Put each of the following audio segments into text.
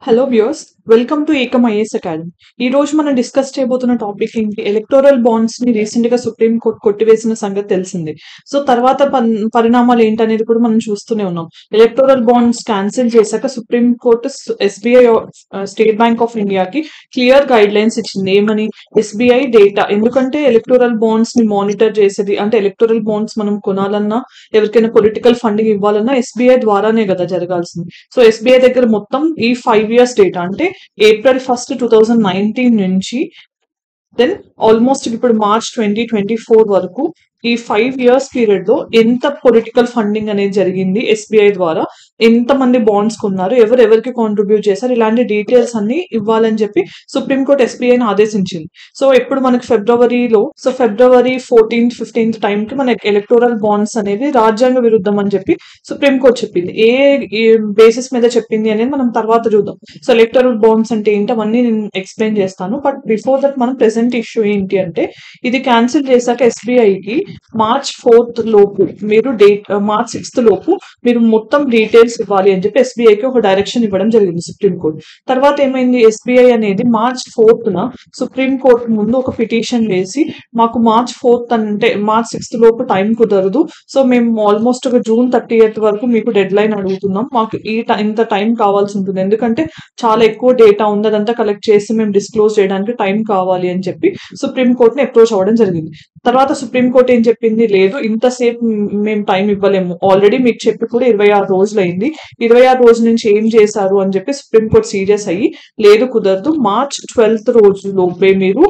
Hello viewers, welcome to Ekam IAS academy. ఈ రోజు మనం డిస్కస్ చేయబోతున్న టాపిక్ ఏంటి? ఎలక్టోరల్ బాండ్స్ ని రీసెంట్ గా సుప్రీం కోర్ట్ కొట్టివేసిన సంగతి తెలిసిందే. సో తర్వాత పరిణామాలు ఏంటనేది కూడా మనం చూస్తూనే ఉన్నాం. ఎలక్టోరల్ బాండ్స్ క్యాన్సిల్ చేశాక supreme court SBI state bank of ఇండియాకి క్లియర్ గైడ్ లైన్స్ ఇచ్చింది. ఏమని? ఎస్బీఐ డేటా, ఎందుకంటే ఎలక్టోరల్ బాండ్స్ ని మానిటర్ చేసేది, అంటే ఎలక్టోరల్ బాండ్స్ మనం కొనాలన్నా ఎవరికైనా పొలిటికల్ ఫండింగ్ ఇవ్వాలన్నా ఎస్బీఐ ద్వారానే కదా జరగాల్సింది. సో ఎస్బీఐ దగ్గర మొత్తం ఈ 5 years డేటా, అంటే April 1st 2019 నుంచి దెన్ ఆల్మోస్ట్ ఇప్పుడు March 2024 వరకు ఈ 5 years పీరియడ్ లో ఎంత పొలిటికల్ ఫండింగ్ అనేది జరిగింది ఎస్బీఐ ద్వారా, ఎంత మంది బాండ్స్ కొన్నారు, ఎవరెవరికి కాంట్రిబ్యూట్ చేశారు, ఇలాంటి డీటెయిల్స్ అన్ని ఇవ్వాలని చెప్పి సుప్రీంకోర్టు ఎస్బీఐని ఆదేశించింది. సో ఇప్పుడు మనకి ఫిబ్రవరి 14th 15th టైంకి మనకి ఎలక్టోరల్ బాండ్స్ అనేది రాజ్యాంగ విరుద్ధం అని చెప్పి సుప్రీంకోర్టు చెప్పింది. ఏ బేసిస్ మీద చెప్పింది అనేది మనం తర్వాత చూద్దాం. సో ఎలక్టోరల్ బాండ్స్ అంటే ఏంటి అవన్నీ నేను ఎక్స్ప్లెయిన్ చేస్తాను. బట్ బిఫోర్ దట్ మనం ప్రెసెంట్ ఇష్యూ ఏంటి అంటే, ఇది క్యాన్సిల్ చేశాక ఎస్బీఐకి March 4th లోపు మీరు March 6th లోపు మీరు మొత్తం డీటెయిల్స్ ఇవ్వాలి అని చెప్పి ఎస్బీఐకి ఒక డైరెక్షన్ ఇవ్వడం జరిగింది సుప్రీంకోర్టు. తర్వాత ఏమైంది? ఎస్బీఐ అనేది March 4th సుప్రీంకోర్టు ముందు ఒక పిటిషన్ వేసి, మాకు March 4th అంటే March 6th లోపు టైం కుదరదు, సో మేము ఆల్మోస్ట్ ఒక June 30th వరకు మీకు డెడ్ లైన్ అడుగుతున్నాం, మాకు ఇంత టైం కావాల్సి ఉంటుంది, ఎందుకంటే చాలా ఎక్కువ డేటా ఉంది, అదంతా కలెక్ట్ చేసి మేము డిస్క్లోజ్ చేయడానికి టైం కావాలి అని చెప్పి సుప్రీంకోర్టుని అప్రోచ్ అవ్వడం జరిగింది. తర్వాత సుప్రీంకోర్టు ఏం చెప్పింది? లేదు, ఇంతసేపు మేము టైం ఇవ్వలేము, ఆల్రెడీ మీకు చెప్పి కూడా 26 రోజులు అయింది, 26 రోజుల నుంచి ఏం చేశారు అని చెప్పి సుప్రీంకోర్టు సీరియస్ అయ్యి, లేదు కుదరదు, March 12th రోజు లోపే మీరు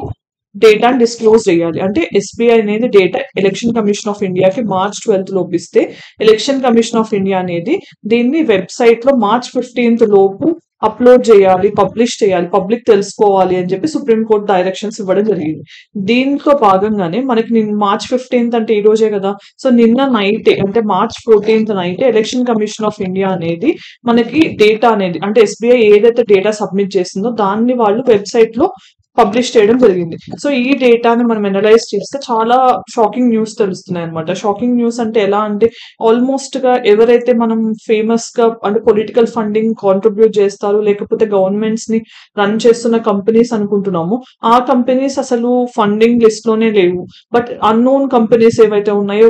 డేటాను డిస్క్లోజ్ చేయాలి. అంటే ఎస్బీఐ అనేది డేటా ఎలక్షన్ కమిషన్ ఆఫ్ ఇండియాకి March 12th లోపు ఇస్తే, ఎలక్షన్ కమిషన్ ఆఫ్ ఇండియా అనేది దీన్ని వెబ్సైట్ లో March 15th లోపు అప్లోడ్ చేయాలి, పబ్లిష్ చేయాలి, పబ్లిక్ తెలుసుకోవాలి అని చెప్పి సుప్రీంకోర్టు డైరెక్షన్స్ ఇవ్వడం జరిగింది. దీంట్లో భాగంగానే మనకి March 15th అంటే ఈ రోజే కదా, సో నిన్న నైటే అంటే March 14th నైటే ఎలక్షన్ కమిషన్ ఆఫ్ ఇండియా అనేది మనకి డేటా అనేది, అంటే ఎస్బీఐ ఏదైతే డేటా సబ్మిట్ చేసిందో దాన్ని వాళ్ళు వెబ్సైట్ లో పబ్లిష్ చేయడం జరిగింది. సో ఈ డేటాని మనం అనలైజ్ చేస్తే చాలా షాకింగ్ న్యూస్ తెలుస్తున్నాయి అనమాట. షాకింగ్ న్యూస్ అంటే ఎలా అంటే, ఆల్మోస్ట్ గా ఎవరైతే మనం ఫేమస్ గా అంటే పొలిటికల్ ఫండింగ్ కాంట్రిబ్యూట్ చేస్తారు, లేకపోతే గవర్నమెంట్స్ ని రన్ చేస్తున్న కంపెనీస్ అనుకుంటున్నామో, ఆ కంపెనీస్ అసలు ఫండింగ్ లిస్ట్ లోనే లేవు. బట్ అన్నోన్ కంపెనీస్ ఏవైతే ఉన్నాయో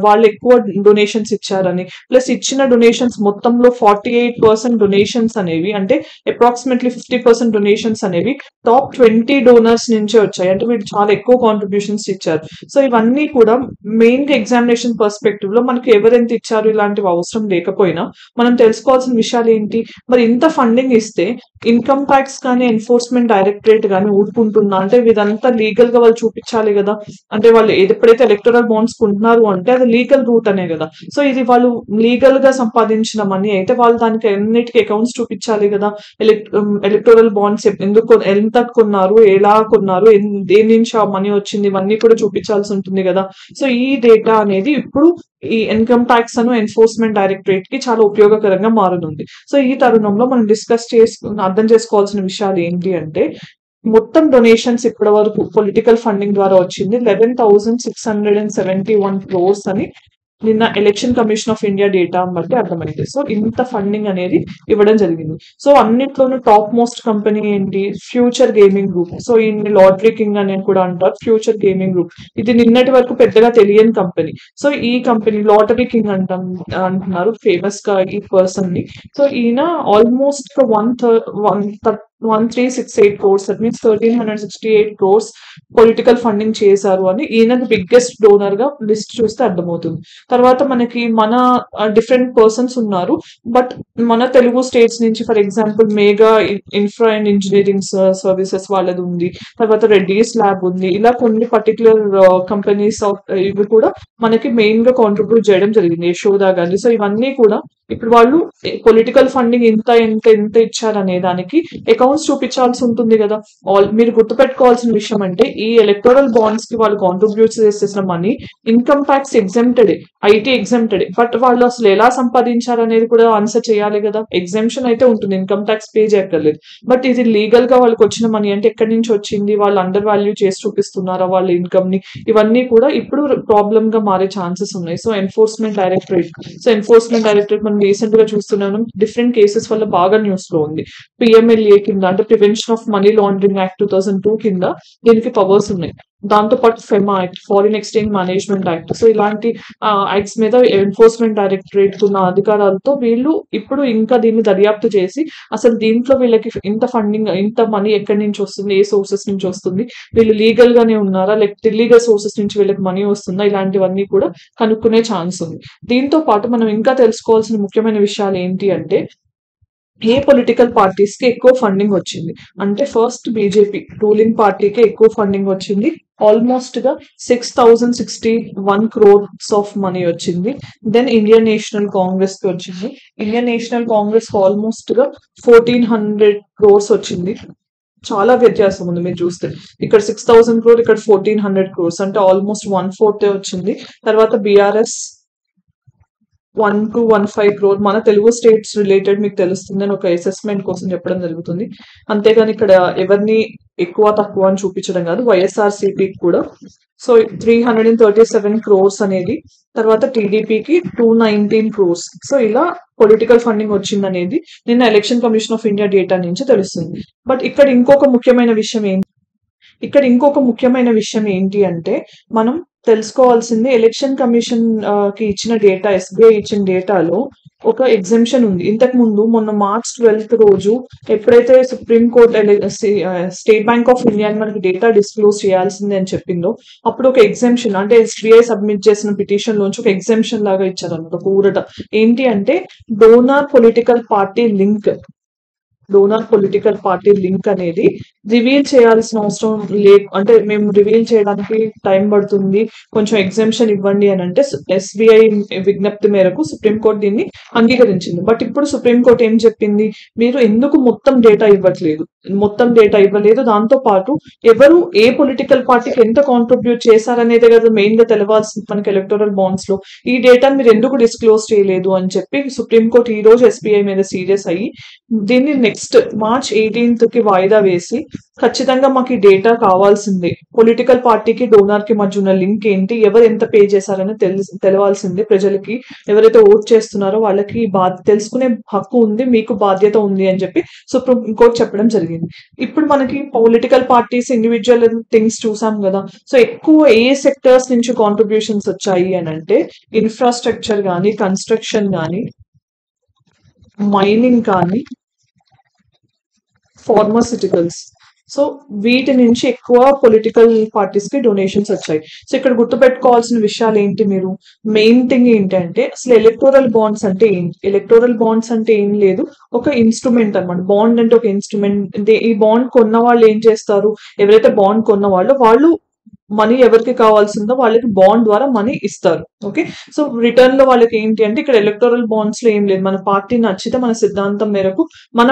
వాళ్ళు ఎక్కువ డొనేషన్స్ ఇచ్చారని, ప్లస్ ఇచ్చిన డొనేషన్స్ మొత్తంలో 48% డొనేషన్స్ అనేవి, అంటే అప్రాక్సిమేట్లీ 50% డొనేషన్స్ అనేవి టాప్ 20 డోనర్స్ నుంచే వచ్చాయి. అంటే వీళ్ళు చాలా ఎక్కువ కాంట్రిబ్యూషన్స్ ఇచ్చారు. సో ఇవన్నీ కూడా మెయిన్ గా ఎగ్జామినేషన్ పర్స్పెక్టివ్ లో మనకి ఎవరెంత ఇచ్చారు ఇలాంటివి అవసరం లేకపోయినా మనం తెలుసుకోవాల్సిన విషయాలు ఏంటి? మరి ఇంత ఫండింగ్ ఇస్తే ఇన్కమ్ ట్యాక్స్ కానీ ఎన్ఫోర్స్మెంట్ డైరెక్టరేట్ కానీ ఊరుకుంటుందా? అంటే ఇదంతా లీగల్ గా వాళ్ళు చూపించాలి కదా. అంటే వాళ్ళు ఎప్పుడైతే ఎలక్టోరల్ బాండ్స్ కొంటున్నారు అంటే అది లీగల్ రూట్ అనే కదా. సో ఇది వాళ్ళు లీగల్ గా సంపాదించిన మనీ అయితే వాళ్ళు దానికి అన్నిటికీ అకౌంట్స్ చూపించాలి కదా. ఎలక్టోరల్ బాండ్స్ ఎందుకు, ఎంత కొన్నారు, ఎలా కొన్నారు, దేని నుంచి ఆ మనీ వచ్చింది, ఇవన్నీ కూడా చూపించాల్సి ఉంటుంది కదా. సో ఈ డేటా అనేది ఇప్పుడు ఈ ఇన్కమ్ ట్యాక్స్ అను ఎన్ఫోర్స్మెంట్ డైరెక్టరేట్ కి చాలా ఉపయోగకరంగా మారనుంది. సో ఈ తరుణంలో మనం అర్థం చేసుకోవాల్సిన విషయాలు ఏంటి అంటే, మొత్తం డొనేషన్స్ ఇప్పటి వరకు పొలిటికల్ ఫండింగ్ ద్వారా వచ్చింది 11,671 crores అని నిన్న election commission of India data బట్టి అర్థమైంది. సో ఇంత ఫండింగ్ అనేది ఇవ్వడం జరిగింది. సో అన్నిట్లోనూ టాప్ మోస్ట్ కంపెనీ ఏంటి? Future gaming group. సో ఈ లాటరీ కింగ్ అని కూడా అంటారు, ఫ్యూచర్ గేమింగ్ గ్రూప్. ఇది నిన్నటి వరకు పెద్దగా తెలియని కంపెనీ. సో ఈ కంపెనీ లాటరీ కింగ్ అంటున్నారు ఫేమస్ గా ఈ పర్సన్ ని. సో ఈయన almost 1368 crores, that means 1368 crores political funding చేశారు అని ఈయన బిగ్గెస్ట్ డోనర్ గా లిస్ట్ చూస్తే అర్థమవుతుంది. తర్వాత మనకి మన డిఫరెంట్ పర్సన్స్ ఉన్నారు, బట్ మన తెలుగు స్టేట్స్ నుంచి for example Megha infra and engineering services వాళ్ళది ఉంది, తర్వాత రెడ్డీస్ ల్యాబ్ ఉంది, ఇలా కొన్ని పర్టికులర్ కంపెనీస్ ఇవి కూడా మనకి మెయిన్ గా కాంట్రిబ్యూట్ చేయడం జరిగింది, యశోదా గాంధీ. సో ఇవన్నీ కూడా ఇప్పుడు వాళ్ళు పొలిటికల్ ఫండింగ్ ఎంత ఎంత ఎంత ఇచ్చారనే దానికి అకౌంట్ అకౌంట్స్ చూపించాల్సి ఉంటుంది కదా. మీరు గుర్తుపెట్టుకోవాల్సిన విషయం అంటే ఈ ఎలక్టోరల్ బాండ్స్ కి వాళ్ళు కాంట్రిబ్యూట్ చేసేసిన money income tax exempted, IT exempted. But వాళ్ళు అసలు ఎలా సంపాదించారనేది కూడా ఆన్సర్ చేయాలి కదా. ఎగ్జెంప్షన్ అయితే ఉంటుంది, ఇన్కమ్ ట్యాక్స్ పే చేయక్కర్లేదు. బట్ ఇది లీగల్ గా వాళ్ళకి వచ్చిన మనీ అంటే ఎక్కడి నుంచి వచ్చింది, వాళ్ళు అండర్ వాల్యూ చేసి చూపిస్తున్నారా వాళ్ళ ఇన్కమ్ ని, ఇవన్నీ కూడా ఇప్పుడు ప్రాబ్లమ్ గా మారే ఛాన్సెస్ ఉన్నాయి. సో ఎన్ఫోర్స్మెంట్ డైరెక్టరేట్ మనం రీసెంట్ గా చూస్తున్నాం, డిఫరెంట్ కేసెస్ వల్ల బాగా న్యూస్ లో ఉంది. పిఎంఎల్ఏ కింద అంటే prevention of money laundering act 2002 కింద దీనికి పవర్స్ ఉన్నాయి. దాంతో పాటు FEMA act, foreign exchange management act. So ఇలాంటి యాక్ట్స్ మీద ఎన్ఫోర్స్మెంట్ డైరెక్టరేట్ ఉన్న అధికారాలతో వీళ్ళు ఇప్పుడు ఇంకా దీన్ని దర్యాప్తు చేసి అసలు దీంట్లో వీళ్ళకి ఇంత ఫండింగ్, ఇంత మనీ ఎక్కడి నుంచి వస్తుంది, ఏ సోర్సెస్ నుంచి వస్తుంది, వీళ్ళు లీగల్ గానే ఉన్నారా లేకపోతే ఇల్లీగల్ సోర్సెస్ నుంచి వీళ్ళకి మనీ వస్తుందా, ఇలాంటివన్నీ కూడా కనుక్కునే ఛాన్స్ ఉంది. దీంతో పాటు మనం ఇంకా తెలుసుకోవాల్సిన ముఖ్యమైన విషయాలు ఏంటి అంటే ఏ పొలిటికల్ పార్టీస్ కి ఎక్కువ ఫండింగ్ వచ్చింది అంటే ఫస్ట్ బీజేపీ రూలింగ్ పార్టీకి ఎక్కువ ఫండింగ్ వచ్చింది. ఆల్మోస్ట్ గా 6061 crores ఆఫ్ మనీ వచ్చింది. దెన్ ఇండియన్ నేషనల్ కాంగ్రెస్ కి వచ్చింది. ఇండియన్ నేషనల్ కాంగ్రెస్ ఆల్మోస్ట్ గా 1400 crores వచ్చింది. చాలా వ్యత్యాసం ఉంది మీరు చూస్తే, ఇక్కడ 6000 crore, ఇక్కడ 1400 crores, అంటే ఆల్మోస్ట్ 1/4 వచ్చింది. తర్వాత బీఆర్ఎస్ 1215 crore. మన తెలుగు స్టేట్స్ రిలేటెడ్ మీకు తెలుస్తుంది అని ఒక అసెస్మెంట్ కోసం చెప్పడం జరుగుతుంది. అంతేగాని ఇక్కడ ఎవరిని ఎక్కువ తక్కువ అని చూపించడం కాదు, వైఎస్ఆర్సీపీ కూడా. సో 337 crores అనేది. తర్వాత టీడీపీకి 219 crores. సో ఇలా పొలిటికల్ ఫండింగ్ వచ్చింది అనేది నిన్న election commission of India data నుంచి తెలుస్తుంది. బట్ ఇక్కడ ఇంకొక ముఖ్యమైన విషయం ఏంటి అంటే మనం తెలుసుకోవాల్సింది, ఎలక్షన్ కమిషన్ కి ఇచ్చిన డేటా, ఎస్బీఐ ఇచ్చిన డేటాలో ఒక ఎగ్జెంప్షన్ ఉంది. ఇంతకు ముందు మొన్న March 12th రోజు ఎప్పుడైతే supreme court state bank of India మనకి డేటా డిస్క్లోజ్ చేయాల్సింది అని చెప్పిందో అప్పుడు ఒక ఎగ్జెంప్షన్ అంటే ఎస్బీఐ సబ్మిట్ చేసిన పిటిషన్ లోంచి ఒక ఎగ్జెంప్షన్ లాగా ఇచ్చారన్నమాట, ఒక ఊరట. ఏంటి అంటే డోనార్ పొలిటికల్ పార్టీ లింక్ అనేది రివీల్ చేయాల్సిన అవసరం లేదు, అంటే మేము రివీల్ చేయడానికి టైం పడుతుంది, కొంచెం ఎగ్జామ్షన్ ఇవ్వండి అని అంటే ఎస్బీఐ విజ్ఞప్తి మేరకు సుప్రీంకోర్టు దీన్ని అంగీకరించింది. బట్ ఇప్పుడు సుప్రీంకోర్టు ఏం చెప్పింది, మీరు ఎందుకు మొత్తం డేటా ఇవ్వలేదు, దాంతో పాటు ఎవరు ఏ పొలిటికల్ పార్టీకి ఎంత కాంట్రిబ్యూట్ చేశారనేదే కదా మెయిన్ గా తెలవాల్సింది మనకి ఎలక్టోరల్ బాండ్స్ లో. ఈ డేటా మీరు ఎందుకు డిస్క్లోజ్ చేయలేదు అని చెప్పి సుప్రీంకోర్టు ఈ రోజు ఎస్బీఐ మీద సీరియస్ అయ్యి దీన్ని నెక్స్ట్ March 18th కి వాయిదా వేసి ఖచ్చితంగా మాకు ఈ డేటా కావాల్సిందే, పొలిటికల్ పార్టీకి డోనార్ కి మధ్య ఉన్న లింక్ ఏంటి, ఎవరు ఎంత పే చేశారని తెలవాల్సిందే, ప్రజలకి ఎవరైతే ఓట్ చేస్తున్నారో వాళ్ళకి తెలుసుకునే హక్కు ఉంది, మీకు బాధ్యత ఉంది అని చెప్పి సుప్రీం కోర్టు చెప్పడం జరిగింది. ఇప్పుడు మనకి పొలిటికల్ పార్టీస్ ఇండివిజువల్ థింగ్స్ చూసాం కదా. సో ఎక్కువ ఏ సెక్టర్స్ నుంచి కాంట్రిబ్యూషన్స్ వచ్చాయి అని అంటే ఇన్ఫ్రాస్ట్రక్చర్ కానీ, కన్స్ట్రక్షన్ కానీ, మైనింగ్ కానీ, ఫార్మాసిటికల్స్. సో వీటి నుంచి ఎక్కువ పొలిటికల్ పార్టీస్ కి డొనేషన్స్ వచ్చాయి. సో ఇక్కడ గుర్తుపెట్టుకోవాల్సిన విషయాలు ఏంటి, మీరు మెయిన్ థింగ్ ఏంటంటే అసలు ఎలక్టోరల్ బాండ్స్ అంటే ఏం లేదు, ఒక ఇన్స్ట్రుమెంట్ అన్నమాట. బాండ్ అంటే ఒక ఇన్స్ట్రుమెంట్. ఈ బాండ్ కొన్న వాళ్ళు ఏం చేస్తారు, ఎవరైతే బాండ్ కొన్న వాళ్ళు మనీ ఎవరికి కావాల్సిందో వాళ్ళకి బాండ్ ద్వారా మనీ ఇస్తారు. ఓకే, సో రిటర్న్ లో వాళ్ళకి ఏంటి అంటే ఇక్కడ ఎలక్టోరల్ బాండ్స్ లో ఏం లేదు, మన పార్టీ నచ్చితే మన సిద్ధాంతం మేరకు మన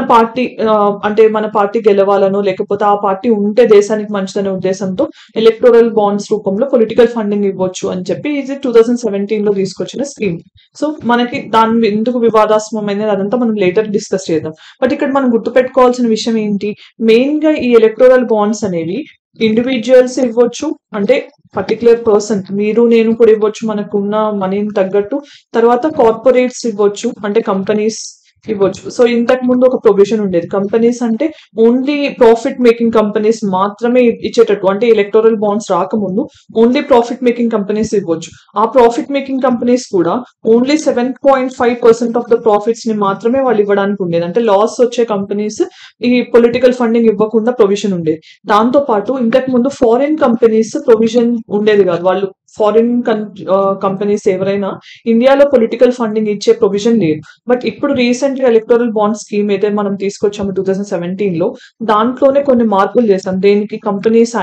పార్టీ గెలవాలనో లేకపోతే ఆ పార్టీ ఉంటే దేశానికి మంచిదనే ఉద్దేశంతో ఎలక్టోరల్ బాండ్స్ రూపంలో పొలిటికల్ ఫండింగ్ ఇవ్వచ్చు అని చెప్పి ఇది 2017 లో తీసుకొచ్చిన స్కీమ్. సో మనకి దాని ఎందుకు వివాదాస్పదమైనది అదంతా మనం లేటర్ డిస్కస్ చేద్దాం. బట్ ఇక్కడ మనం గుర్తుపెట్టుకోవాల్సిన విషయం ఏంటి, మెయిన్ గా ఈ ఎలక్టోరల్ బాండ్స్ అనేవి ఇండివిజువల్స్ ఇవ్వచ్చు, అంటే పర్టికులర్ పర్సన్ మీరు నేను కూడా ఇవ్వచ్చు మనకున్న మనీని తగ్గట్టు. తర్వాత కార్పొరేట్స్ ఇవ్వచ్చు, అంటే కంపెనీస్ ఇవ్వచ్చు. సో ఇంతకు ముందు ఒక ప్రొవిజన్ ఉండేది, కంపెనీస్ అంటే ఓన్లీ ప్రాఫిట్ మేకింగ్ కంపెనీస్ మాత్రమే ఇచ్చేటట్టు, అంటే ఎలక్టోరల్ బాండ్స్ రాకముందు ఓన్లీ ప్రాఫిట్ మేకింగ్ కంపెనీస్ ఇవ్వచ్చు. ఆ ప్రాఫిట్ మేకింగ్ కంపెనీస్ కూడా ఓన్లీ 7.5% ఆఫ్ ద ప్రాఫిట్స్ ని మాత్రమే వాళ్ళు ఇవ్వడానికి ఉండేది, అంటే లాస్ వచ్చే కంపెనీస్ ఈ పొలిటికల్ ఫండింగ్ ఇవ్వకుండా ప్రొవిజన్ ఉండేది. దాంతో పాటు ఇంతకు ముందు ఫారిన్ కంపెనీస్ ప్రొవిజన్ ఉండేది కాదు, వాళ్ళు ఫారిన్ కంపెనీస్ ఎవరైనా ఇండియాలో పొలిటికల్ ఫండింగ్ ఇచ్చే ప్రొవిజన్ లేదు. బట్ ఇప్పుడు రీసెంట్ గా ఎలక్టోరల్ బాండ్ స్కీమ్ అయితే మనం తీసుకొచ్చాము 2017 లో, దాంట్లోనే కొన్ని మార్పులు చేసాం. దేనికి, కంపెనీస్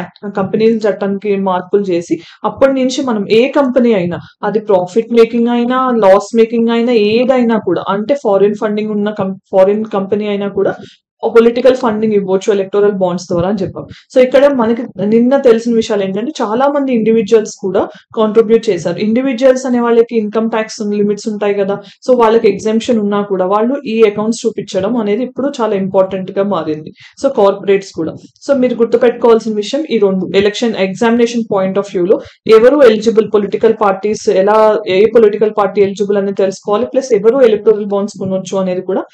చట్టానికి మార్పులు చేసి అప్పటి నుంచి మనం ఏ కంపెనీ అయినా, అది ప్రాఫిట్ మేకింగ్ అయినా లాస్ మేకింగ్ అయినా ఏదైనా కూడా, అంటే ఫారిన్ ఫండింగ్ ఉన్న ఫారిన్ కంపెనీ అయినా కూడా పొలిటికల్ ఫండింగ్ ఇవ్వచ్చు ఎలక్టోరల్ బాండ్స్ ద్వారా అని చెప్పాం. సో ఇక్కడ మనకి నిన్న తెలిసిన విషయాలు ఏంటంటే చాలా మంది ఇండివిజువల్స్ కూడా కాంట్రిబ్యూట్ చేశారు. ఇండివిజువల్స్ అనే వాళ్ళకి ఇన్కమ్ ట్యాక్స్ లిమిట్స్ ఉంటాయి కదా, సో వాళ్ళకి ఎగ్జామ్షన్ ఉన్నా కూడా వాళ్ళు ఈ అకౌంట్స్ చూపించడం అనేది ఇప్పుడు చాలా ఇంపార్టెంట్ గా మారింది. సో కార్పొరేట్స్ కూడా. సో మీరు గుర్తుపెట్టుకోవాల్సిన విషయం ఈ రెండు. Election examination point of view లో ఎవరు ఎలిజిబుల్, పొలిటికల్ పార్టీస్ ఎలా, ఏ పొలిటికల్ పార్టీ ఎలిజిబుల్ అనేది తెలుసుకోవాలి, ప్లస్ ఎవరు ఎలక్టోరల్ బాండ్స్ కొనొచ్చు అనేది కూడా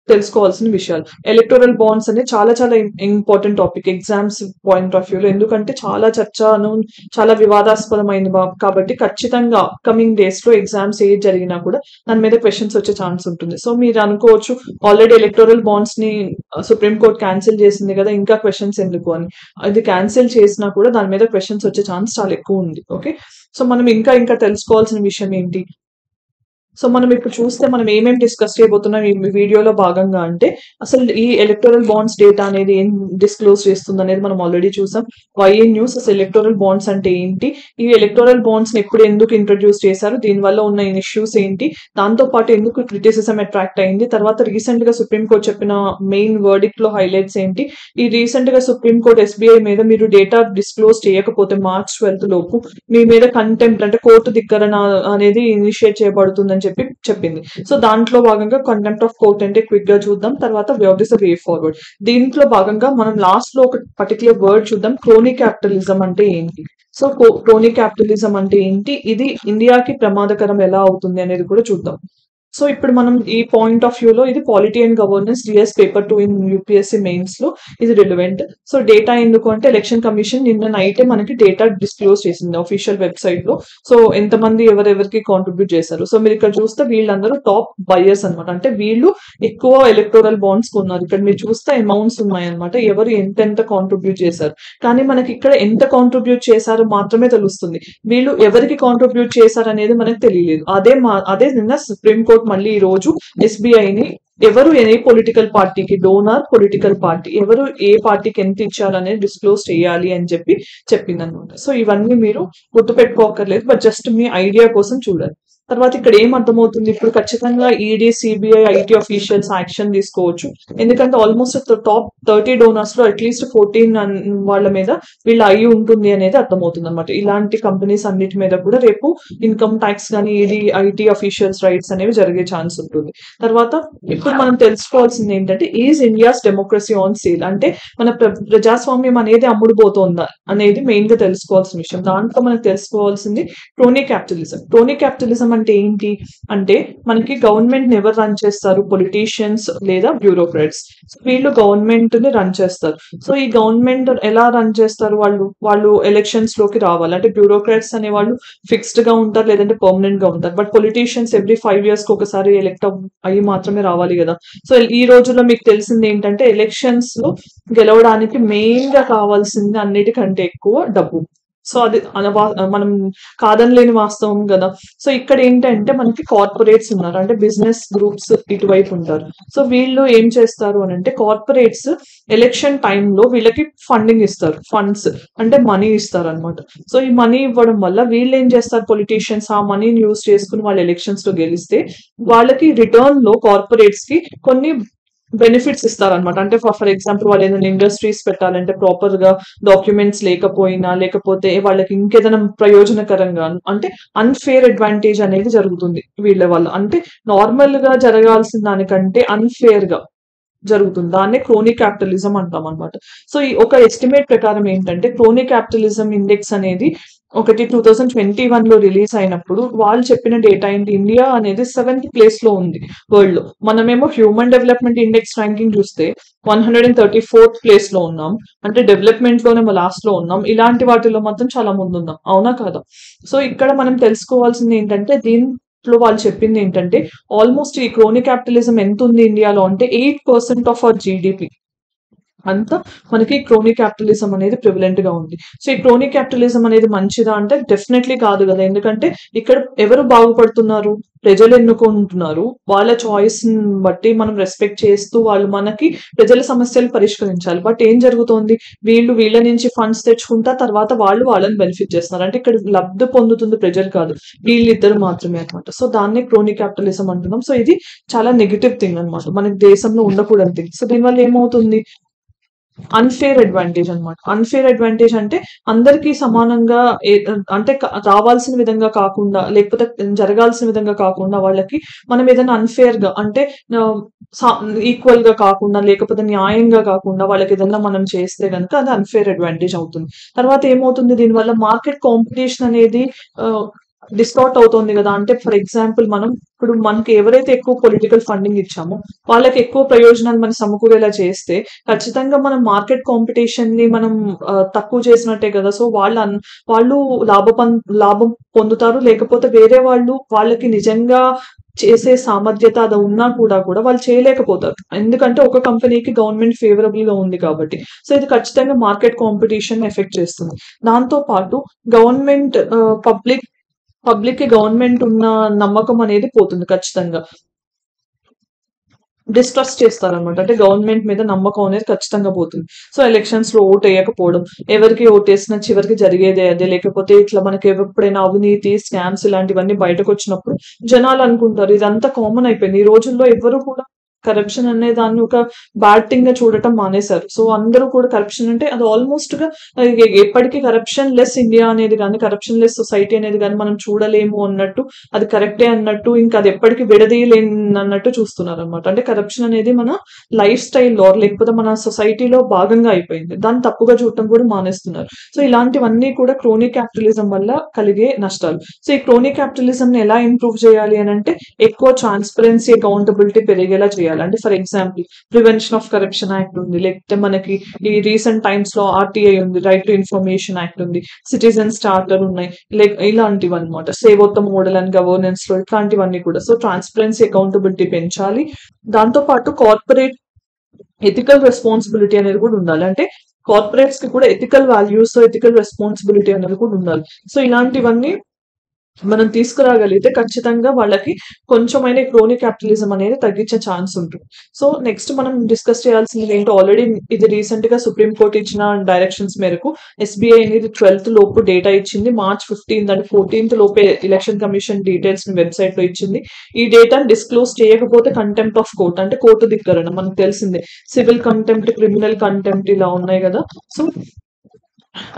తెలుసుకోవాల్సిన విషయాలు. ఎలక్టోరల్ బాండ్స్ అనేది చాలా చాలా important topic exams point of వ్యూలో, ఎందుకంటే చాలా చర్చను, చాలా వివాదాస్పదమైంది కాబట్టి ఖచ్చితంగా అప్కమింగ్ డేస్ లో ఎగ్జామ్స్ ఏది జరిగినా కూడా దాని మీద క్వశ్చన్స్ వచ్చే ఛాన్స్ ఉంటుంది. సో మీరు అనుకోవచ్చు ఆల్రెడీ ఎలక్టోరల్ బాండ్స్ ని సుప్రీం కోర్ట్ క్యాన్సిల్ చేసింది కదా, ఇంకా క్వశ్చన్స్ ఎందుకు అని. అది క్యాన్సిల్ చేసినా కూడా దాని మీద క్వశ్చన్స్ వచ్చే ఛాన్స్ చాలా ఎక్కువ ఉంది. ఓకే, సో మనం ఇంకా తెలుసుకోవాల్సిన విషయం ఏంటి, సో మనం ఇప్పుడు చూస్తే మనం ఏమేమి డిస్కస్ చేయబోతున్నాం ఈ వీడియోలో భాగంగా అంటే, అసలు ఈ ఎలక్టోరల్ బాండ్స్ డేటా అనేది ఏం డిస్క్లోజ్ చేస్తుంది అనేది మనం ఆల్రెడీ చూసాం. వైఏ న్యూస్ అసలు ఎలక్టోరల్ బాండ్స్ అంటే ఏంటి, ఈ ఎలక్టోరల్ బాండ్స్ ని ఎప్పుడు ఎందుకు ఇంట్రడ్యూస్ చేశారు, దీనివల్ల ఉన్న ఇష్యూస్ ఏంటి, దాంతో పాటు ఎందుకు క్రిటిసిజం అట్రాక్ట్ అయింది, తర్వాత రీసెంట్ గా సుప్రీం కోర్ట్ చెప్పిన మెయిన్ వర్డిక్ట్ లో హైలైట్స్ ఏంటి, ఈ రీసెంట్ గా సుప్రీం కోర్ట్ ఎస్బీఐ మీద మీరు డేటా డిస్క్లోజ్ చేయకపోతే మార్చ్ 12 లోపు మీ మీద కంటెంప్ట్ అంటే కోర్టు ధిక్కరణ అనేది ఇనిషియేట్ చేయబడుతుందని చెప్పింది. సో దాంట్లో భాగంగా కంటెంప్ట్ ఆఫ్ కోర్ట్ అంటే క్విక్ గా చూద్దాం, తర్వాత what is the way forward. దీంట్లో భాగంగా మనం లాస్ట్ లో ఒక పర్టికులర్ వర్డ్ చూద్దాం, క్రోనీ క్యాపిటలిజం అంటే ఏంటి. సో క్రోనీ క్యాపిటలిజం అంటే ఏంటి, ఇది ఇండియాకి ప్రమాదకరం ఎలా అవుతుంది అనేది కూడా చూద్దాం. సో ఇప్పుడు మనం ఈ పాయింట్ ఆఫ్ వ్యూ లో ఇది polity and governance GS paper 2 in UPSC mains లో ఇది రిలవెంట్. సో డేటా ఎందుకు అంటే ఎలక్షన్ కమిషన్ నిన్న నైటే మనకి డేటా డిస్క్లోజ్ చేసింది అఫీషియల్ వెబ్సైట్ లో. సో ఎంతమంది ఎవరెవరికి కాంట్రిబ్యూట్ చేశారు. సో మీరు ఇక్కడ చూస్తే వీళ్ళందరూ టాప్ బయర్స్ అనమాట, అంటే వీళ్ళు ఎక్కువ ఎలక్టోరల్ బాండ్స్ కొన్నారు. ఇక్కడ మీరు చూస్తే అమౌంట్స్ ఉన్నాయన్నమాట, ఎవరు ఎంత కాంట్రిబ్యూట్ చేశారు. కానీ మనకి ఇక్కడ ఎంత కాంట్రిబ్యూట్ చేశారో మాత్రమే తెలుస్తుంది, వీళ్ళు ఎవరికి కాంట్రిబ్యూట్ చేశారు అనేది మనకు తెలియలేదు. అదే నిన్న సుప్రీం కోర్ట్ మళ్ళీ ఈ రోజు ఎస్బీఐని ఎవరు ఏ పొలిటికల్ పార్టీకి డోనర్, పొలిటికల్ పార్టీ ఎవరు ఏ పార్టీకి ఎంత ఇచ్చారు అనేది డిస్క్లోజ్ చేయాలి అని చెప్పింది అనమాట. సో ఇవన్నీ మీరు గుర్తుపెట్టుకోకర్లేదు, బట్ జస్ట్ మీ ఐడియా కోసం చూడాలి. తర్వాత ఇక్కడ ఏం అర్థమవుతుంది, ఇప్పుడు ఖచ్చితంగా ED, CBI, IT officials action తీసుకోవచ్చు, ఎందుకంటే ఆల్మోస్ట్ టాప్ 30 డోనర్స్ లో అట్లీస్ట్ 14 వాళ్ళ మీద వీళ్ళ అయి ఉంటుంది అనేది అర్థమవుతుంది అనమాట. ఇలాంటి కంపెనీస్ అన్నిటి మీద కూడా రేపు ఇన్కమ్ ట్యాక్స్ కానీ ఈడీ, ఐటీ అఫీషియల్స్ రైట్స్ అనేవి జరిగే ఛాన్స్ ఉంటుంది. తర్వాత ఇప్పుడు మనం తెలుసుకోవాల్సింది ఏంటంటే, is India's democracy on sale, అంటే మన ప్రజాస్వామ్యం అనేది అమ్ముడుపోతుందా అనేది మెయిన్ గా తెలుసుకోవాల్సిన విషయం. దాంట్లో మనకు తెలుసుకోవాల్సింది క్రోనీ క్యాపిటలిజం. క్రోనీ క్యాపిటలిజం అంటే ఏంటి అంటే, మనకి గవర్నమెంట్ ఎవరు రన్ చేస్తారు, పొలిటీషియన్స్ లేదా బ్యూరోక్రాట్స్. వీళ్ళు గవర్నమెంట్ ని రన్ చేస్తారు. సో ఈ గవర్నమెంట్ ఎలా రన్ చేస్తారు, వాళ్ళు ఎలక్షన్స్ లోకి రావాలి అంటే బ్యూరోక్రాట్స్ అనే వాళ్ళు ఫిక్స్డ్ గా ఉంటారు లేదంటే పర్మనెంట్ గా ఉంటారు. బట్ పొలిటీషియన్స్ ఎవ్రీ 5 years కి ఒకసారి ఎలక్ట్ అయ్యి మాత్రమే రావాలి కదా. సో ఈ రోజుల్లో మీకు తెలిసింది ఏంటంటే, ఎలక్షన్స్ లో గెలవడానికి మెయిన్ గా కావాల్సింది అన్నిటికంటే ఎక్కువ డబ్బు. సో అది మనం కాదనలేని వాస్తవం కదా. సో ఇక్కడ ఏంటంటే మనకి కార్పొరేట్స్ ఉన్నారు, అంటే బిజినెస్ గ్రూప్స్ ఇటువైపు ఉంటారు. సో వీళ్ళు ఏం చేస్తారు అని అంటే, కార్పొరేట్స్ ఎలక్షన్ టైంలో వీళ్ళకి ఫండింగ్ ఇస్తారు, ఫండ్స్ అంటే మనీ ఇస్తారు అనమాట. సో ఈ మనీ ఇవ్వడం వల్ల వీళ్ళు ఏం చేస్తారు, పొలిటీషియన్స్ ఆ మనీని యూజ్ చేసుకుని వాళ్ళు ఎలక్షన్స్ లో గెలిస్తే వాళ్ళకి రిటర్న్ లో కార్పొరేట్స్ కి కొన్ని బెనిఫిట్స్ ఇస్తారనమాట. అంటే ఫర్ ఎగ్జాంపుల్ వాళ్ళు ఏదైనా ఇండస్ట్రీస్ పెట్టాలంటే ప్రాపర్ గా డాక్యుమెంట్స్ లేకపోయినా, లేకపోతే వాళ్ళకి ఇంకేదైనా ప్రయోజనకరంగా అంటే అన్ఫేర్ అడ్వాంటేజ్ అనేది జరుగుతుంది వీళ్ళ వల్ల, అంటే నార్మల్ గా జరగాల్సిన దానికంటే అన్ఫేర్ గా జరుగుతుంది. దాన్నే క్రోనీ క్యాపిటలిజం అంటాం అనమాట. సో ఈ ఒక ఎస్టిమేట్ ప్రకారం ఏంటంటే, క్రోనీ క్యాపిటలిజం ఇండెక్స్ అనేది 2021 లో రిలీజ్ అయినప్పుడు వాళ్ళు చెప్పిన డేటా ఏంటి, ఇండియా అనేది 7th place లో ఉంది వరల్డ్ లో. మనమేమో హ్యూమన్ డెవలప్మెంట్ ఇండెక్స్ ర్యాంకింగ్ చూస్తే 134th place లో ఉన్నాం, అంటే డెవలప్మెంట్ లోనే లాస్ట్ లో ఉన్నాం. ఇలాంటి వాటిలో మాత్రం చాలా ముందు ఉన్నాం, అవునా కాదా. సో ఇక్కడ మనం తెలుసుకోవాల్సింది ఏంటంటే, దీంట్లో వాళ్ళు చెప్పింది ఏంటంటే, ఆల్మోస్ట్ ఈ క్రోనీ క్యాపిటలిజం ఎంత ఉంది ఇండియాలో అంటే 8% ఆఫ్ అవర్ జీడిపి. అంతా మనకి క్రోనీ క్యాపిటలిజం అనేది ప్రివలెంట్ గా ఉంది. సో ఈ క్రోనీ క్యాపిటలిజం అనేది మంచిదా అంటే డెఫినెట్లీ కాదు కదా. ఎందుకంటే ఇక్కడ ఎవరు బాగుపడుతున్నారు? ప్రజలు ఎన్నుకుంటున్నారు. వాళ్ళ చాయిస్ బట్టి మనం రెస్పెక్ట్ చేస్తూ వాళ్ళు మనకి ప్రజల సమస్యలు పరిష్కరించాలి. బట్ ఏం జరుగుతోంది? వీళ్ళ నుంచి ఫండ్స్ తెచ్చుకుంటా తర్వాత వాళ్ళని బెనిఫిట్ చేస్తున్నారు. అంటే ఇక్కడ లబ్ధి పొందుతుంది ప్రజలు కాదు, వీళ్ళిద్దరు మాత్రమే అనమాట. సో దాన్నే క్రోనీ క్యాపిటలిజం అంటున్నాం. సో ఇది చాలా నెగిటివ్ థింగ్ అనమాట, మనకి దేశంలో ఉండకూడని థింగ్. సో దీనివల్ల ఏమవుతుంది? అన్ఫేర్ అడ్వాంటేజ్ అనమాట. అన్ఫేర్ అడ్వాంటేజ్ అంటే అందరికీ సమానంగా అంటే రావాల్సిన విధంగా కాకుండా, లేకపోతే జరగాల్సిన విధంగా కాకుండా వాళ్ళకి మనం ఏదైనా అన్ఫేర్ గా అంటే ఈక్వల్ గా కాకుండా, లేకపోతే న్యాయంగా కాకుండా వాళ్ళకి ఏదైనా మనం చేస్తే కనుక అది అన్ఫేర్ అడ్వాంటేజ్ అవుతుంది. తర్వాత ఏమవుతుంది? దీనివల్ల మార్కెట్ కాంపిటీషన్ అనేది డిస్టార్ట్ అవుతుంది కదా. అంటే ఫర్ ఎగ్జాంపుల్ మనం ఇప్పుడు మనకి ఎవరైతే ఎక్కువ పొలిటికల్ ఫండింగ్ ఇచ్చామో వాళ్ళకి ఎక్కువ ప్రయోజనాలు మనం సమకూరేలా చేస్తే ఖచ్చితంగా మనం మార్కెట్ కాంపిటీషన్ ని మనం తక్కువ చేసినట్టే కదా. సో వాళ్ళు లాభం పొందుతారు. లేకపోతే వేరే వాళ్ళకి నిజంగా చేసే సామర్థ్యత అది ఉన్నా కూడా వాళ్ళు చేయలేకపోతారు. ఎందుకంటే ఒక కంపెనీకి గవర్నమెంట్ ఫేవరబుల్ గా ఉంది కాబట్టి. సో ఇది ఖచ్చితంగా మార్కెట్ కాంపిటీషన్ ఎఫెక్ట్ చేస్తుంది. దాంతో పాటు గవర్నమెంట్ పబ్లిక్ కి గవర్నమెంట్ ఉన్న నమ్మకం అనేది పోతుంది ఖచ్చితంగా. డిస్ట్రస్ట్ చేస్తారనమాట. అంటే గవర్నమెంట్ మీద నమ్మకం అనేది ఖచ్చితంగా పోతుంది. సో ఎలక్షన్స్ లో ఓటు వేయకపోవడం, ఎవరికి ఓటేసినా చివరికి జరిగేదే అదే. లేకపోతే ఇట్లా మనకి ఎప్పుడైనా అవినీతి, స్కామ్స్ ఇలాంటివన్నీ బయటకు వచ్చినప్పుడు జనాలు అనుకుంటారు ఇదంతా కామన్ అయిపోయింది. ఈ రోజుల్లో ఎవరు కూడా కరప్షన్ అనే దాన్ని ఒక బ్యాడ్ థింగ్ గా చూడటం మానేశారు. సో అందరూ కూడా కరప్షన్ అంటే అది ఆల్మోస్ట్ గా ఎప్పటికీ కరప్షన్ లెస్ ఇండియా అనేది కానీ, కరప్షన్ లెస్ సొసైటీ అనేది కానీ మనం చూడలేము అన్నట్టు, అది కరెక్టే అన్నట్టు, ఇంకా అది ఎప్పటికీ విడదీయలేని అన్నట్టు చూస్తున్నారు అనమాట. అంటే కరప్షన్ అనేది మన లైఫ్ స్టైల్లో లేకపోతే మన సొసైటీలో భాగంగా అయిపోయింది. దాన్ని తప్పుగా చూడటం కూడా మానేస్తున్నారు. సో ఇలాంటివన్నీ కూడా క్రోనీ క్యాపిటలిజం వల్ల కలిగే నష్టాలు. సో ఈ క్రోనీ క్యాపిటలిజం ని ఎలా ఇంప్రూవ్ చేయాలి అని అంటే ఎక్కువ ట్రాన్స్పరెన్సీ, అకౌంటబిలిటీ పెరిగేలా చేయాలి. అంటే for example prevention of corruption act ఉంది, లేకపోతే మనకి ఈ రీసెంట్ టైమ్స్ లో ఆర్టీఐ ఉంది, రైట్ టు ఇన్ఫర్మేషన్ యాక్ట్ ఉంది, సిటిజన్ స్టార్టర్ ఉన్నాయి, లైక్ ఇలాంటివి అనమాట. సేవోత్తమ మోడల్ అండ్ గవర్నెన్స్ లో ఇట్లాంటివన్నీ కూడా. సో ట్రాన్స్పరెన్సీ, అకౌంటబిలిటీ పెంచాలి. దాంతో పాటు కార్పొరేట్ ఎథికల్ రెస్పాన్సిబిలిటీ అనేది కూడా ఉండాలి. అంటే కార్పొరేట్స్ కి కూడా ఎథికల్ వాల్యూస్, ఎథికల్ రెస్పాన్సిబిలిటీ అనేది కూడా ఉండాలి. సో ఇలాంటివన్నీ మనం తీసుకురాగలిగితే ఖచ్చితంగా వాళ్ళకి కొంచెమైనా క్రోనీ క్యాపిటలిజం అనేది తగ్గించే ఛాన్స్ ఉంటుంది. సో నెక్స్ట్ మనం డిస్కస్ చేయాల్సింది ఏంటో, ఆల్రెడీ ఇది రీసెంట్ గా సుప్రీం కోర్ట్ ఇచ్చిన డైరెక్షన్స్ మేరకు ఎస్బీఐ అనేది 12th లోపు డేటా ఇచ్చింది. March 15 అండ్ 14th లోపే ఎలక్షన్ కమిషన్ డీటెయిల్స్ ని వెబ్సైట్ లో ఇచ్చింది. ఈ డేటాను డిస్క్లోజ్ చేయకపోతే కంటెంప్ట్ ఆఫ్ కోర్ట్, అంటే కోర్టు ధిక్కరణ, మనకు తెలిసిందే. సివిల్ కంటెంప్ట్, క్రిమినల్ కంటెంప్ట్ ఇలా ఉన్నాయి కదా. సో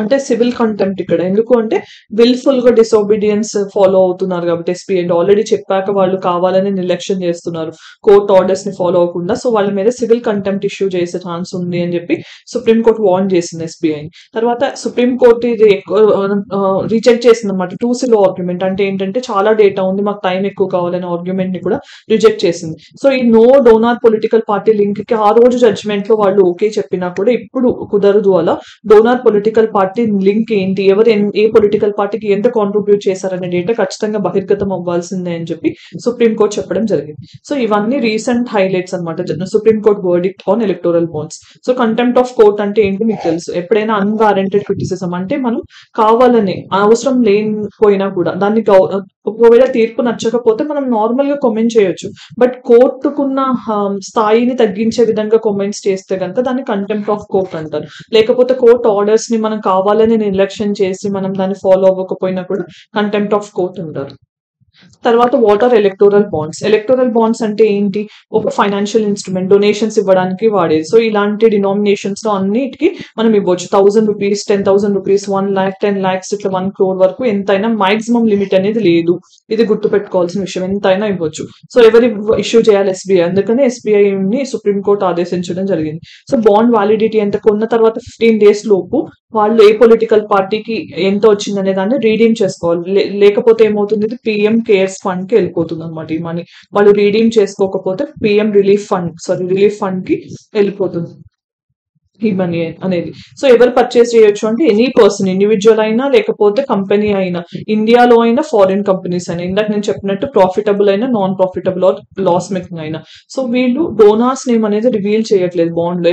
అంటే సివిల్ కంటెంప్ట్ ఇక్కడ ఎందుకు అంటే విల్ఫుల్ గా డిసోబీడియన్స్ ఫాలో అవుతున్నారు కాబట్టి ఎస్బీఐ ఆల్రెడీ చెప్పాక వాళ్ళు కావాలని నిర్లక్ష్యం చేస్తున్నారు కోర్ట్ ఆర్డర్స్ ని ఫాలో అవ్వకుండా. సో వాళ్ళ మీద సివిల్ కంటెంప్ట్ ఇష్యూ చేసే ఛాన్స్ ఉంది అని చెప్పి సుప్రీంకోర్టు వార్న్ చేసింది ఎస్బీఐ. తర్వాత సుప్రీంకోర్టు ఇది రిజెక్ట్ చేసింది అనమాట 2C లో ఆర్గ్యుమెంట్. అంటే ఏంటంటే చాలా డేటా ఉంది, మాకు టైం ఎక్కువ కావాలనే ఆర్గ్యుమెంట్ ని కూడా రిజెక్ట్ చేసింది. సో ఈ no donor political party link కి ఆ రోజు జడ్జ్మెంట్ లో వాళ్ళు ఓకే చెప్పినా కూడా ఇప్పుడు కుదరదు. అలా డోనార్ పొలిటికల్ పార్టీ లింక్ ఏంటి, ఎవరు ఏ పొలిటికల్ పార్టీకి ఎంత కాంట్రిబ్యూట్ చేశారనే డేటా ఖచ్చితంగా బహిర్గతం అవ్వాల్సిందే అని చెప్పి సుప్రీంకోర్టు చెప్పడం జరిగింది. సో ఇవన్నీ రీసెంట్ హైలైట్స్ అనమాట supreme court verdict on electoral bonds. So contempt of court అంటే ఏంటి మీకు తెలుసు. ఎప్పుడైనా అన్వారెంటెడ్ క్రిటిసిజం అంటే మనం కావాలని అవసరం లేకపోయినా కూడా దాన్ని ఒకవేళ తీర్పు నచ్చకపోతే మనం నార్మల్ గా కామెంట్ చేయొచ్చు. బట్ కోర్టుకున్న స్థాయిని తగ్గించే విధంగా కామెంట్స్ చేస్తే కనుక దాన్ని కంటెంప్ట్ ఆఫ్ కోర్ట్ అంటారు. లేకపోతే కోర్ట్ ఆర్డర్స్ ని మనం కావాలని నిర్లక్ష్యం చేసి మనం దాన్ని ఫాలో అవ్వకపోయినా కూడా కంటెంప్ట్ ఆఫ్ కోర్ట్ అంటారు. తర్వాత what are electoral bonds. Electoral bonds అంటే ఏంటి? ఒక ఫైనాన్షియల్ ఇన్స్ట్రుమెంట్, డొనేషన్స్ ఇవ్వడానికి వాడేది. సో ఇలాంటి డినామినేషన్స్ లో అన్నిటికి మనం ఇవ్వచ్చు. 1000 రూపీస్, 10,000 రూపీస్, 1 lakh, 10 lakhs, ఇట్లా 1 crore వరకు ఎంతైనా మాక్సిమం లిమిట్ అనేది లేదు. ఇది గుర్తుపెట్టుకోవాల్సిన విషయం. ఎంతైనా ఇవ్వచ్చు. సో ఎవరు ఇష్యూ చేయాలి? ఎస్బీఐ. అందుకని ఎస్బీఐ ని సుప్రీంకోర్టు ఆదేశించడం జరిగింది. సో బాండ్ వ్యాలిడిటీ ఎంత కొన్న తర్వాత 15 days లోపు వాళ్ళు ఏ పొలిటికల్ పార్టీకి ఎంత వచ్చిందనే దాన్ని రీడీమ్ చేసుకోవాలి. లేకపోతే ఏమవుతుంది, ఇది పిఎం కేర్స్ ఫండ్ కి వెళ్ళిపోతుంది అనమాట. ఈ మనీ వాళ్ళు రీడీమ్ చేసుకోకపోతే పిఎం రిలీఫ్ ఫండ్ కి వెళ్ళిపోతుంది. ఈ మనీ అనేది. సో ఎవరు పర్చేస్ చేయొచ్చు అంటే ఎనీ పర్సన్, ఇండివిజువల్ అయినా లేకపోతే కంపెనీ అయినా, ఇండియాలో అయినా ఫారిన్ కంపెనీస్ అయినా, ఇందాక నేను చెప్పినట్టు ప్రాఫిటబుల్ అయినా non profitable or loss making అయినా. సో వీళ్ళు డోనార్స్ నేమ్ అనేది రివీల్ చేయట్లేదు బాండ్ లో,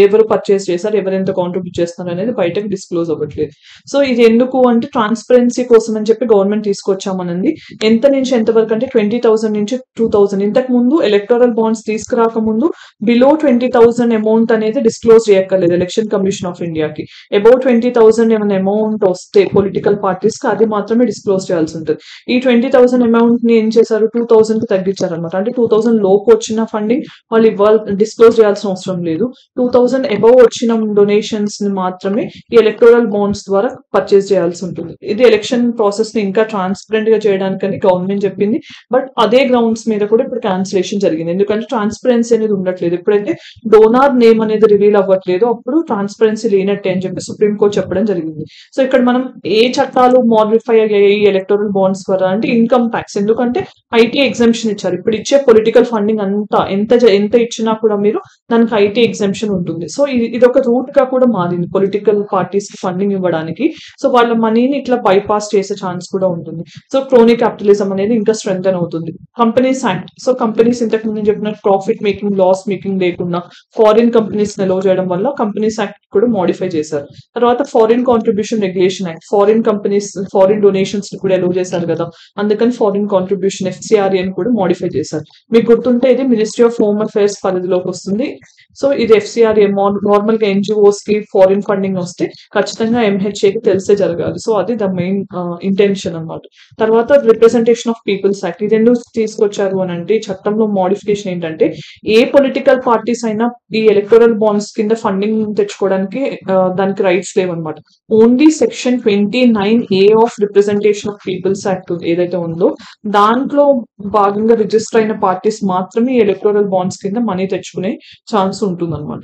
ఎవరు పర్చేస్ చేశారు, ఎవరు ఎంత కాంట్రిబ్యూట్ చేస్తున్నారు అనేది బయటకు డిస్క్లోజ్ అవ్వట్లేదు. సో ఇది ఎందుకు అంటే ట్రాన్స్పరెన్సీ కోసం అని చెప్పి గవర్నమెంట్ తీసుకొచ్చామనండి. ఎంత నుంచి ఎంత వరకు అంటే 20,000 నుంచి 2,000. ఇంతకు ముందు ఎలక్టోరల్ బాండ్స్ తీసుకురాక ముందు బిలో 20,000 అమౌంట్ అనేది డిస్క్లోజ్ చేయక్కర్లేదు ఎలక్షన్ కమిషన్ ఆఫ్ ఇండియాకి. అబౌట్ 20,000 ఏమైనా అమౌంట్ వస్తే పొలిటికల్ పార్టీస్ కి అది మాత్రమే డిస్క్లోజ్ చేయాల్సి ఉంటుంది. ఈ 20,000 అమౌంట్ ని ఏం చేశారు, 2,000 కి తగ్గించారు అనమాట. అంటే 2,000 లోపు వచ్చిన ఫండింగ్ వాళ్ళు డిస్క్లోజ్ చేయాల్సిన అవసరం లేదు. 2,000 అబౌవ్ వచ్చిన డొనేషన్స్ ని మాత్రమే ఈ ఎలక్టోరల్ బాండ్స్ ద్వారా పర్చేస్ చేయాల్సి ఉంటుంది. ఇది ఎలక్షన్ ప్రాసెస్ ని ఇంకా ట్రాన్స్పరెంట్ గా చేయడానికని గవర్నమెంట్ చెప్పింది. బట్ అదే గ్రౌండ్స్ మీద కూడా ఇప్పుడు క్యాన్సిలేషన్ జరిగింది. ఎందుకంటే ట్రాన్స్పరెన్సీ అనేది ఉండట్లేదు. ఎప్పుడైతే డోనార్ నేమ్ అనేది రివీల్ అవ్వట్లేదు అప్పుడు ట్రాన్స్పరెన్సీ లేనట్టే అని చెప్పి సుప్రీం కోర్ట్ చెప్పడం జరిగింది. సో ఇక్కడ మనం ఏ చట్టాలు మోడిఫై అయ్యాయి ఎలక్టోరల్ బాండ్స్ ద్వారా అంటే ఇన్కమ్ ట్యాక్స్. ఎందుకంటే ఐటీ ఎగ్జామ్షన్ ఇచ్చారు. ఇప్పుడు ఇచ్చే పొలిటికల్ ఫండింగ్ అంతా ఎంత ఇచ్చినా కూడా మీరు దానికి ఐటీ ఎగ్జామ్షన్ ఉంటుంది. సో ఇది ఒక రూట్ గా కూడా మారింది పొలిటికల్ పార్టీస్ కి ఫండింగ్ ఇవ్వడానికి. సో వాళ్ళ మనీని ఇట్లా బైపాస్ చేసే ఛాన్స్ కూడా ఉంటుంది. సో క్రోనీ క్యాపిటలిజం అనేది ఇంకా స్ట్రెంథన్ అవుతుంది. Companies act. సో కంపెనీస్ ఇంతకు ముందు చెప్పినట్టు ప్రాఫిట్ మేకింగ్, లాస్ మేకింగ్ లేకుండా ఫారిన్ కంపెనీస్ అలో చేయడం వల్ల కంపెనీస్ యాక్ట్ కూడా మోడిఫై చేశారు. తర్వాత foreign contribution regulation act. Foreign companies foreign donations ని కూడా అలో చేశారు కదా, అందుకని ఫారిన్ కాంట్రిబ్యూషన్ FCRA అని కూడా మోడిఫై చేశారు. మీకు గుర్తుంటే ఇది మినిస్ట్రీ ఆఫ్ హోమ్ అఫైర్స్ పరిధిలోకి వస్తుంది. సో ఇది FCRA నార్మల్ గా NGOs కి ఫారిన్ ఫండింగ్ వస్తే ఖచ్చితంగా MHA కి తెలిసే జరగాలి. సో అది ద మెయిన్ ఇంటెన్షన్ అన్నమాట. తర్వాత రిప్రజెంటేషన్ ఆఫ్ పీపుల్స్ యాక్ట్. ఇది ఎందుకు తీసుకొచ్చారు అని అంటే ఈ చట్టంలో మోడిఫికేషన్ ఏంటంటే ఏ పొలిటికల్ పార్టీస్ అయినా ఈ ఎలక్టోరల్ బాండ్స్ కింద ఫండింగ్ తెచ్చుకోవడానికి దానికి రైట్స్ లేవన్నమాట. Only section 29A of representation of people's act ఏదైతే ఉందో దాంట్లో భాగంగా రిజిస్టర్ అయిన పార్టీస్ మాత్రమే ఎలక్టోరల్ బాండ్స్ కింద మనీ తెచ్చుకునే ఛాన్స్ ఉంటుంది అనమాట.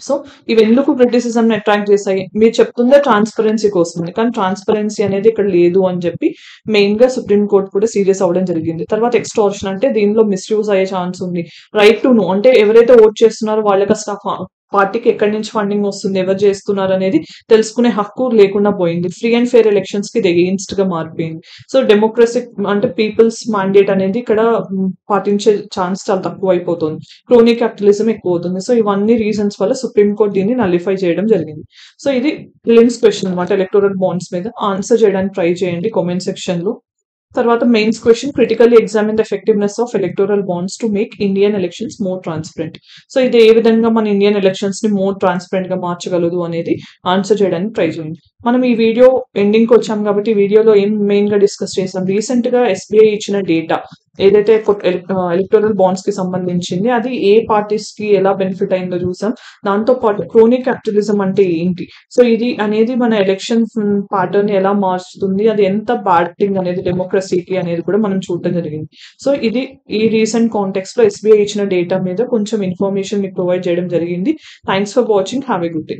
సో ఇవి ఎందుకు క్రిటిసిజం అట్రాక్ట్ చేశాయి, మీరు చెప్తుందే ట్రాన్స్పరెన్సీ కోసం, కానీ ట్రాన్స్పరెన్సీ అనేది ఇక్కడ లేదు అని చెప్పి మెయిన్ గా సుప్రీం కోర్ట్ కూడా సీరియస్ అవ్వడం జరిగింది. తర్వాత ఎక్స్టార్షన్ అంటే దీనిలో మిస్యూజ్ అయ్యే ఛాన్స్ ఉంది. రైట్ టు నో అంటే ఎవరైతే ఓట్ చేస్తున్నారో వాళ్ళకి అసలు పార్టీకి ఎక్కడి నుంచి ఫండింగ్ వస్తుంది, ఎవరు చేస్తున్నారు అనేది తెలుసుకునే హక్కు లేకుండా పోయింది. ఫ్రీ అండ్ ఫెయిర్ ఎలక్షన్స్ కి ఇది అగెయిన్స్ట్ గా మారిపోయింది. సో డెమోక్రసీ అంటే పీపుల్స్ మ్యాండేట్ అనేది ఇక్కడ పాటించే ఛాన్స్ చాలా తక్కువ అయిపోతుంది. క్రోనీ క్యాపిటలిజం ఎక్కువ అవుతుంది. సో ఇవన్నీ రీజన్స్ వల్ల సుప్రీం కోర్ట్ దీన్ని నలిఫై చేయడం జరిగింది. సో ఇది ప్రిలిమ్స్ క్వశ్చన్ అనమాట ఎలక్టోరల్ బాండ్స్ మీద. ఆన్సర్ చేయడానికి ట్రై చేయండి కామెంట్ సెక్షన్ లో. తర్వాత mains question, critically examine the effectiveness of electoral bonds to make Indian elections more transparent. So ఇది ఏ విధంగా మన ఇండియన్ ఎలక్షన్స్ ని మోర్ ట్రాన్స్పరెంట్ గా మార్చగలదు అనేది ఆన్సర్ చేయడానికి ట్రై చేయండి. మనం ఈ వీడియో ఎండింగ్ కి వచ్చాం కాబట్టి ఈ వీడియోలో ఏం మెయిన్ గా డిస్కస్ చేసాం, రీసెంట్ గా SBI ఇచ్చిన డేటా ఏదైతే ఎలక్టోరల్ బాండ్స్ కి సంబంధించింది అది ఏ పార్టీస్ కి ఎలా బెనిఫిట్ అయిందో చూసాం. దాంతో పాటు క్రోనీ క్యాపిటలిజం అంటే ఏంటి, సో ఇది అనేది మన ఎలక్షన్ ప్యాటర్న్ ఎలా మార్చుతుంది, అది ఎంత బ్యాడ్ థింగ్ అనేది డెమోక్రసీకి అనేది కూడా మనం చూడటం జరిగింది. సో ఇది ఈ రీసెంట్ కాంటెక్స్ట్ లో SBI ఇచ్చిన డేటా మీద కొంచెం ఇన్ఫర్మేషన్ మీకు ప్రొవైడ్ చేయడం జరిగింది. Thanks for watching. Have a good day.